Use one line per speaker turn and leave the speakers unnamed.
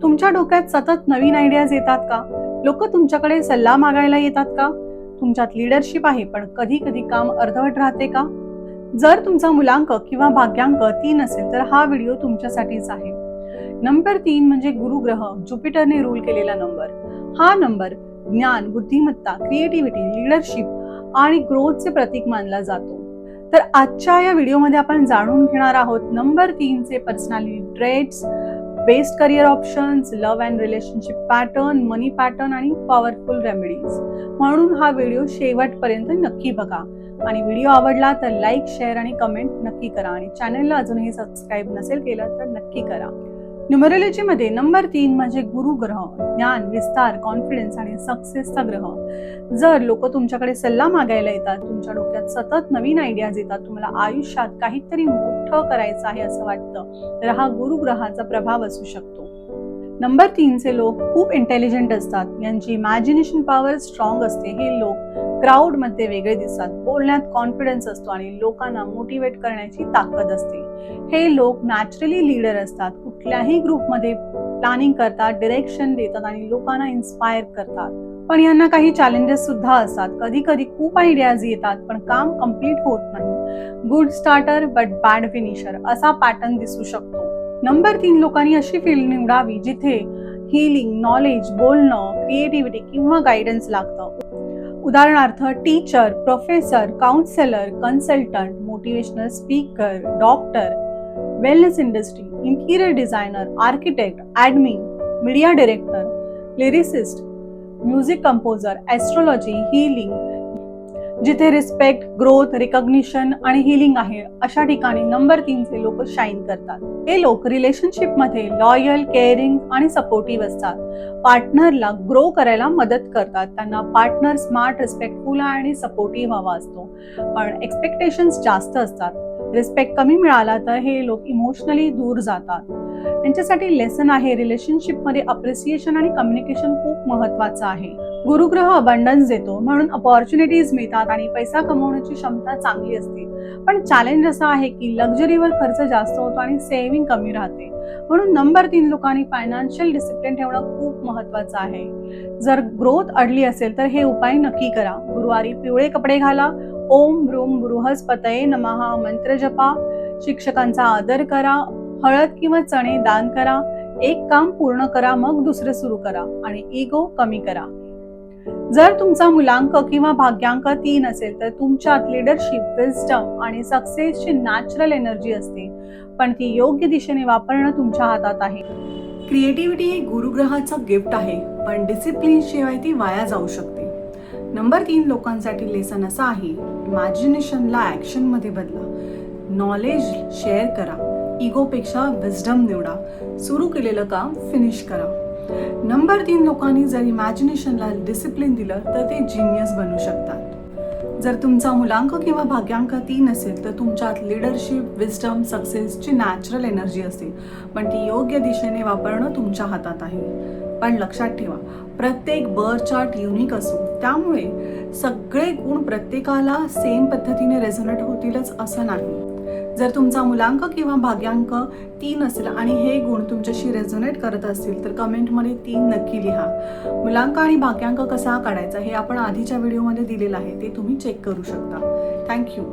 तुमच्या डोक्यात सतत नवीन आयडियाज येतात का? लोक तुमच्याकडे सल्ला मागायला येतात का? तुमच्यात लीडरशिप आहे पण कधी कधी काम अर्धवट राहते का? जर तुमचा मुलांक किंवा भाग्यांक 3 असेल तर हा व्हिडिओ तुमच्यासाठीच आहे. नंबर 3 म्हणजे गुरुग्रह, ज्युपिटरने रूल केलेला नंबर. हा नंबर ज्ञान, बुद्धिमत्ता, क्रिएटिव्हिटी, लीडरशिप आणि ग्रोथचे प्रतीक मानला जातो. तर आजच्या या व्हिडिओमध्ये आपण जाणून घेणार आहोत नंबर 3 चे personality traits, best career options, love and relationship pattern, money pattern आणि पॉवरफुल रेमेडीज. म्हणून हा व्हिडिओ शेवटपर्यंत नक्की बघा. आणि व्हिडिओ आवडला तर लाईक, शेअर आणि कमेंट नक्की करा. आणि चॅनलला अजूनही सबस्क्राईब नसेल केलं तर नक्की करा. न्यूमरोलॉजी मध्ये नंबर 3 म्हणजे गुरुग्रह, ज्ञान, विस्तार, कॉन्फिडन्स आणि सक्सेसचा ग्रह. जर लोक तुमच्याकडे सल्ला मागायला येतात, तुमच्या डोक्यात सतत नवीन आयडियाज येतात, तुम्हाला आयुष्यात काहीतरी मोठं करायचं आहे असं वाटतं, तर हा गुरुग्रहाचा प्रभाव असू शकतो. नंबर 3 चे लोक खूप इंटेलिजंट असतात. यांची इमॅजिनेशन पॉवर स्ट्रॉंग असते. हे लोक क्राऊड मध्ये वेगळे दिसतात. बोलण्यात कॉन्फिडन्स असतो आणि लोकांना मोटिवेट करण्याची ताकद असते. हे लोक नॅचरली लीडर असतात. कुठल्याही ग्रुपमध्ये प्लॅनिंग करतात, डिरेक्शन देतात आणि लोकांना इन्स्पायर करतात. पण यांना काही चॅलेंजेस सुद्धा असतात. कधी कधी खूप आयडियाज येतात पण काम कम्प्लीट होत नाही. Good starter but bad finisher असा पॅटर्न दिसू शकतो. नंबर 3 लोकांनी अशी फील्ड निवडावी जिथे हीलिंग, नॉलेज, बोलणं, क्रिएटिव्हिटी किंवा गायडन्स लागतं. उदाहरणार्थ teacher, professor, counsellor, consultant, motivational speaker, doctor, wellness industry, interior designer, architect, admin, media director, lyricist, music composer, astrology, healing. जिथे रिस्पेक्ट, ग्रोथ, रिकॉग्निशन आणि हीलिंग आहे अशा ठिकाणी नंबर 3 चे लोक शाईन करतात. हे लोक रिलेशनशिप मध्ये लॉयल, केअरिंग आणि सपोर्टिव्ह असतात. पार्टनरला ग्रो करायला मदत करतात. त्यांना पार्टनर स्मार्ट, रिस्पेक्टफुल आणि सपोर्टिव्ह हवा असतो. पण एक्सपेक्टेशन्स जास्त असतात. रिस्पेक्ट कमी मिळाला तर हे लोक इमोशनली दूर जातात. त्यांच्यासाठी लेसन आहे, रिलेशनशिप मध्ये अप्रिसिएशन आणि कम्युनिकेशन खूप महत्वाचं आहे. गुरुग्रह अबंडन्स देतो म्हणून अपॉर्च्युनिटीज मिळतात आणि पैसा कमवण्याची क्षमता चांगली असते. पण चॅलेंज असा आहे की लक्झरीवर खर्च जास्त होतो आणि सेव्हिंग कमी राहते. म्हणून नंबर 3 लोकांनी फायनान्शियल डिसिप्लिन ठेवणं खूप महत्वाचं आहे. जर ग्रोथ अडली असेल तर हे उपाय नक्की करा. गुरुवारी पिवळे कपडे घाला, ओम ब्रूम बृहस्पतये नमः मंत्र जपा, शिक्षकांचा आदर करा, हळद किंवा चणे दान करा, एक काम पूर्ण करा मग दुसरे सुरू करा आणि इगो कमी करा. जर तुमचा मुलांक किंवा भाग्यांक 3 असेल तर तुमच्यात लीडरशिप, विस्डम आणि सक्सेसची नॅचरल एनर्जी असते. पण ती योग्य दिशेने वापरणं तुमच्या हातात आहे. क्रिएटिव्हिटी ही गुरुग्रहाचं गिफ्ट आहे पण डिसिप्लिन शिवाय ती वाया जाऊ शकते. नंबर 3 लोकांसाठी लेसन असा आहे, इमॅजिनेशनला ऍक्शन मध्ये बदला, नॉलेज शेअर करा, इगोपेक्षा विस्डम निवडा, सुरू केलेलं काम फिनिश करा. नंबर 3 लोकांनी जर इमॅजिनेशनला डिसिप्लिन दिलं तर ते जिनियस बनू शकतात. जर तुमचा मुलांक किंवा भाग्यांक 3 असेल तर तुमच्यात लीडरशिप, विस्डम, सक्सेसची नॅचरल एनर्जी असते. पण ती योग्य दिशेने वापरणं तुमच्या हातात आहे. पण लक्षात ठेवा, प्रत्येक बर्थ चार्ट युनिक असो, त्यामुळे सगळे गुण प्रत्येकाला सेम पद्धतीने रेझोनेट होतीलच असं नाही. जर तुमचा मुलांक किंवा भाग्यांक 3 असेल आणि हे गुण तुमच्याशी रेझोनेट करत असतील तर कमेंटमध्ये 3 नक्की लिहा. मुलांक आणि भाग्यांक कसा काढायचा हे आपण आधीच्या व्हिडिओमध्ये दिलेलं आहे, ते तुम्ही चेक करू शकता. थँक्यू.